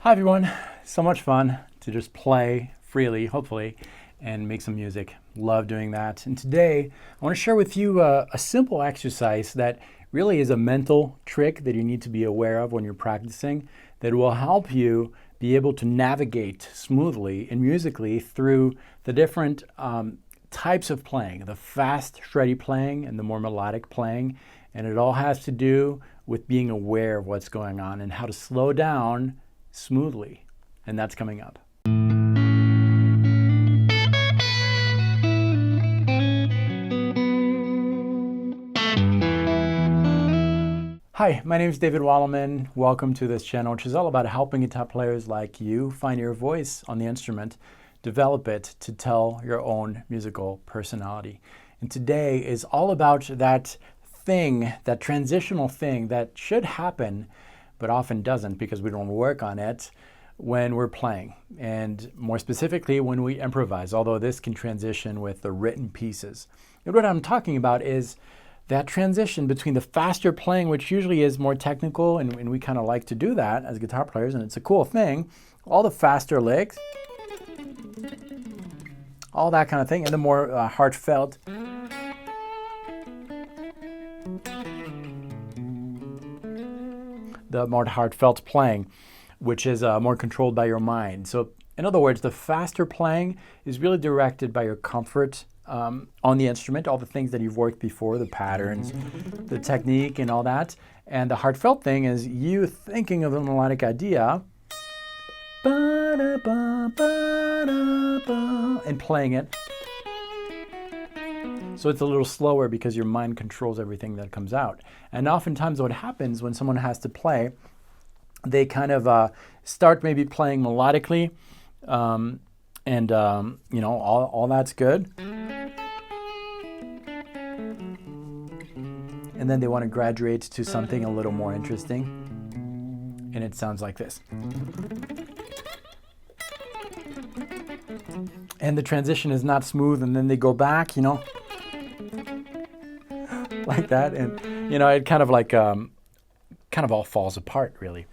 Hi everyone, so much fun to just play freely, hopefully, and make some music. Love doing that. And today I want to share with you a simple exercise that really is a mental trick that you need to be aware of when you're practicing that will help you be able to navigate smoothly and musically through the different types of playing, the fast, shreddy playing and the more melodic playing. And it all has to do with being aware of what's going on and how to slow down smoothly, and that's coming up. Hi, my name is David Wallerman. Welcome to this channel, which is all about helping guitar players like you find your voice on the instrument, develop it to tell your own musical personality. And today is all about that thing, that transitional thing that should happen but often doesn't because we don't work on it when we're playing, and more specifically when we improvise, although this can transition with the written pieces. And what I'm talking about is that transition between the faster playing, which usually is more technical, and we kind of like to do that as guitar players, and it's a cool thing, all the faster licks, all that kind of thing, and the more heartfelt, playing, which is more controlled by your mind. So in other words, the faster playing is really directed by your comfort on the instrument, all the things that you've worked before, the patterns, the technique and all that. And the heartfelt thing is you thinking of a melodic idea and playing it. So it's a little slower because your mind controls everything that comes out. And oftentimes what happens when someone has to play, they kind of start maybe playing melodically, and you know, all that's good. And then they want to graduate to something a little more interesting. And it sounds like this. And the transition is not smooth, and then they go back, you know, like that, and you know, it kind of like kind of all falls apart really,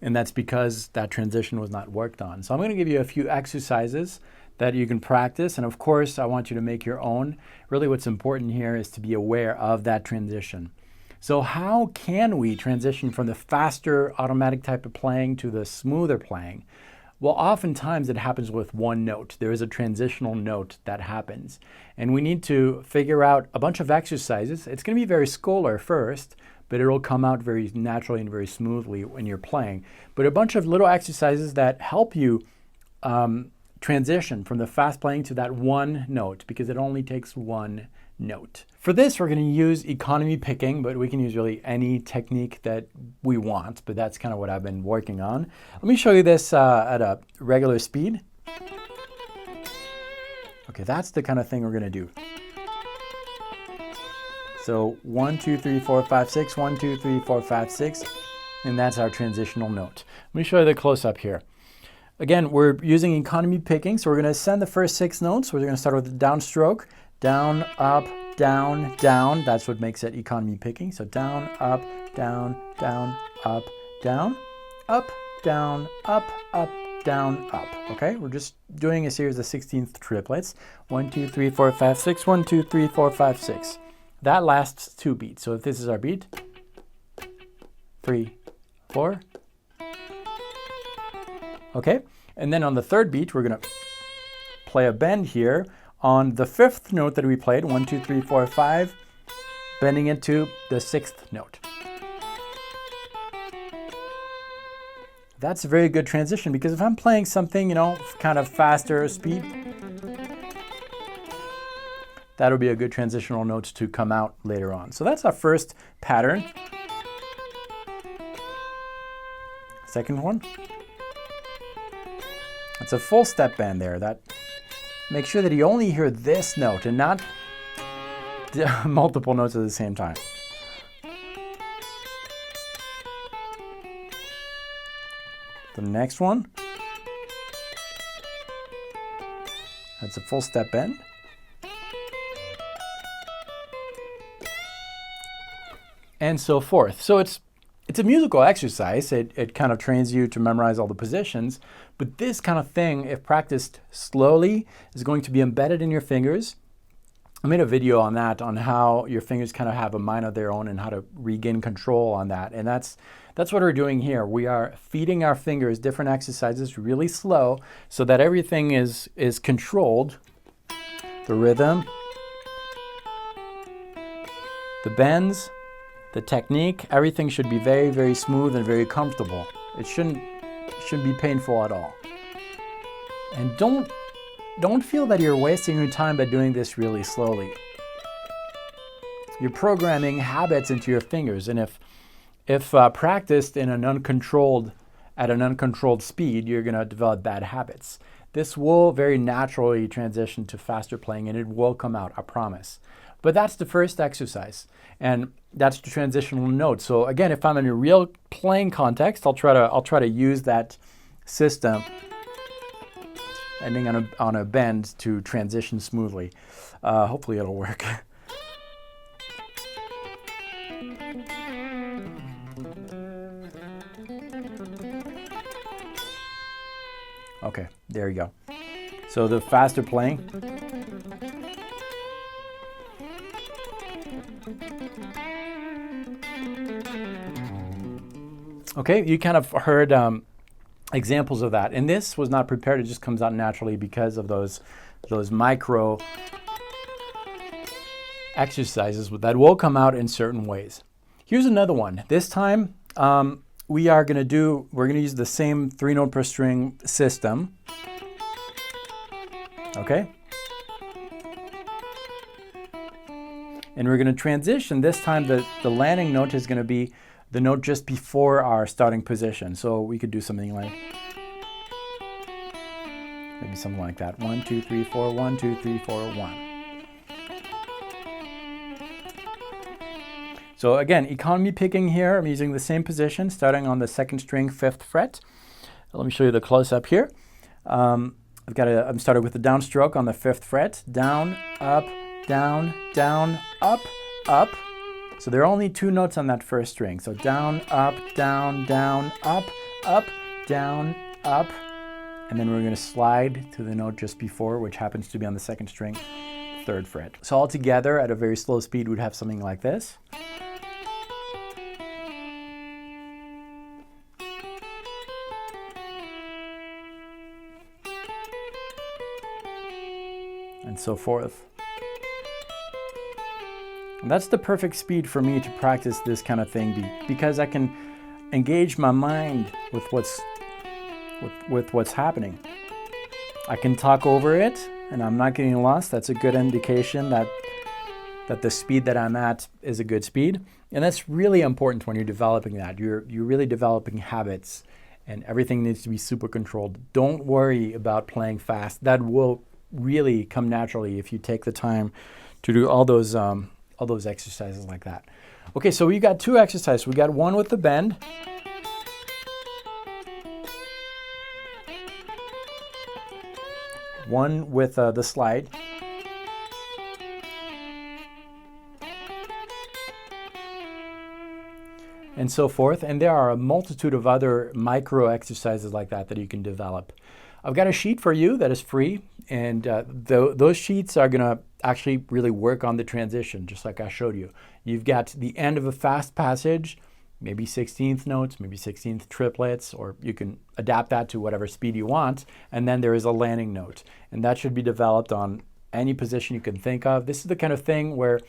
and that's because that transition was not worked on. So I'm going to give you a few exercises that you can practice, and of course I want you to make your own. Really what's important here is to be aware of that transition. So how can we transition from the faster automatic type of playing to the smoother playing? Well, oftentimes it happens with one note. There is a transitional note that happens. And we need to figure out a bunch of exercises. It's going to be very scholar first, but it'll come out very naturally and very smoothly when you're playing. But a bunch of little exercises that help you transition from the fast playing to that one note, because it only takes one note. For this, we're going to use economy picking, but we can use really any technique that we want, but that's kind of what I've been working on. Let me show you this at a regular speed. Okay, that's the kind of thing we're going to do. So 1, 2, 3, 4, 5, 6, 1, 2, 3, 4, 5, 6, and that's our transitional note. Let me show you the close-up here. Again, we're using economy picking, so we're going to ascend the first 6 notes. We're going to start with the downstroke. Down, up, down, down. That's what makes it economy picking. So down, up, down, down, up, down, up, down, up, down, up. Okay, we're just doing a series of 16th triplets. 1, 2, 3, 4, 5, 6. 1, 2, 3, 4, 5, 6. That lasts 2 beats. So if this is our beat, 3, 4. Okay, and then on the third beat, we're going to play a bend here on the 5th note that we played, 1, 2, 3, 4, 5, bending it to the 6th note. That's a very good transition, because if I'm playing something, you know, kind of faster speed, that would be a good transitional note to come out later on. So that's our first pattern. Second one. It's a full step bend there. That make sure that you only hear this note and not multiple notes at the same time. The next one. That's a full step bend. And so forth. So it's it's a musical exercise. It kind of trains you to memorize all the positions. But this kind of thing, if practiced slowly, is going to be embedded in your fingers. I made a video on that, on how your fingers kind of have a mind of their own and how to regain control on that. And that's what we're doing here. We are feeding our fingers different exercises really slow so that everything is controlled. The rhythm, the bends, the technique, everything should be very, very smooth and very comfortable. It shouldn't be painful at all. And don't feel that you're wasting your time by doing this really slowly. You're programming habits into your fingers, and if practiced at an uncontrolled speed, you're going to develop bad habits. This will very naturally transition to faster playing, and it will come out, I promise. But that's the first exercise, and that's the transitional note. So again, if I'm in a real playing context, I'll try to use that system, ending on a bend, to transition smoothly. Hopefully it'll work. Okay, there you go. So the faster playing. Okay, you kind of heard examples of that. And this was not prepared. It just comes out naturally because of those micro exercises that will come out in certain ways. Here's another one. This time we're going to use the same 3-note per string system. Okay? And we're going to transition. This time the landing note is going to be the note just before our starting position. So we could do something like, maybe something like that. 1, 2, 3, 4, 1, 2, 3, 4, 1. So again, economy picking here. I'm using the same position, starting on the 2nd string, 5th fret. Let me show you the close-up here. I'm started with the downstroke on the 5th fret. Down, up, down, up, up. So there are only 2 notes on that first string. So down, up, up, down, up. And then we're going to slide to the note just before, which happens to be on the 2nd string, 3rd fret. So all together at a very slow speed, we'd have something like this. And so forth. And that's the perfect speed for me to practice this kind of thing, because I can engage my mind with what's happening. I can talk over it and I'm not getting lost. That's a good indication that the speed that I'm at is a good speed. And that's really important when you're developing that. You're really developing habits, and everything needs to be super controlled. Don't worry about playing fast. That will really come naturally if you take the time to do all those exercises like that. Okay, so we got 2 exercises. We got one with the bend. One with the slide. And so forth. And there are a multitude of other micro exercises like that you can develop. I've got a sheet for you that is free, and those sheets are going to actually really work on the transition, just like I showed you. You've got the end of a fast passage, maybe 16th notes, maybe 16th triplets, or you can adapt that to whatever speed you want. And then there is a landing note, and that should be developed on any position you can think of. This is the kind of thing where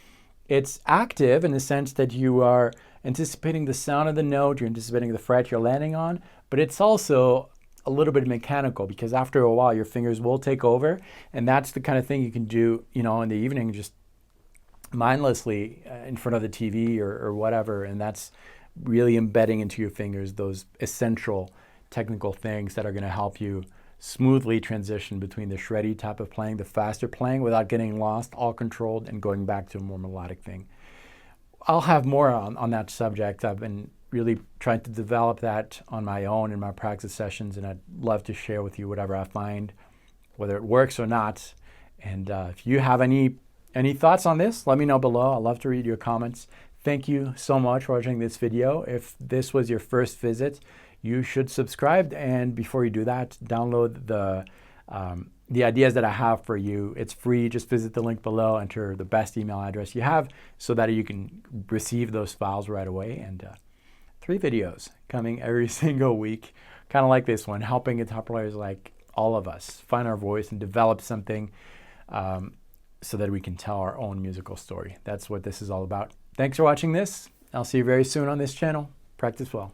it's active in the sense that you are anticipating the sound of the note, you're anticipating the fret you're landing on, but it's also a little bit mechanical, because after a while your fingers will take over, and that's the kind of thing you can do, in the evening, just mindlessly in front of the TV or whatever, and that's really embedding into your fingers those essential technical things that are going to help you smoothly transition between the shreddy type of playing, the faster playing without getting lost, all controlled, and going back to a more melodic thing. I'll have more on that subject. I've been really trying to develop that on my own in my practice sessions, and I'd love to share with you whatever I find, whether it works or not. And if you have any thoughts on this, let me know below. I'd love to read your comments. thank you so much for watching this video. If this was your first visit, you should subscribe. And before you do that, download the ideas that I have for you. It's free. Just visit the link below, enter the best email address you have so that you can receive those files right away. And 3 videos coming every single week, kind of like this one, helping guitar players like all of us find our voice and develop something so that we can tell our own musical story. That's what this is all about. Thanks for watching this. I'll see you very soon on this channel. Practice well.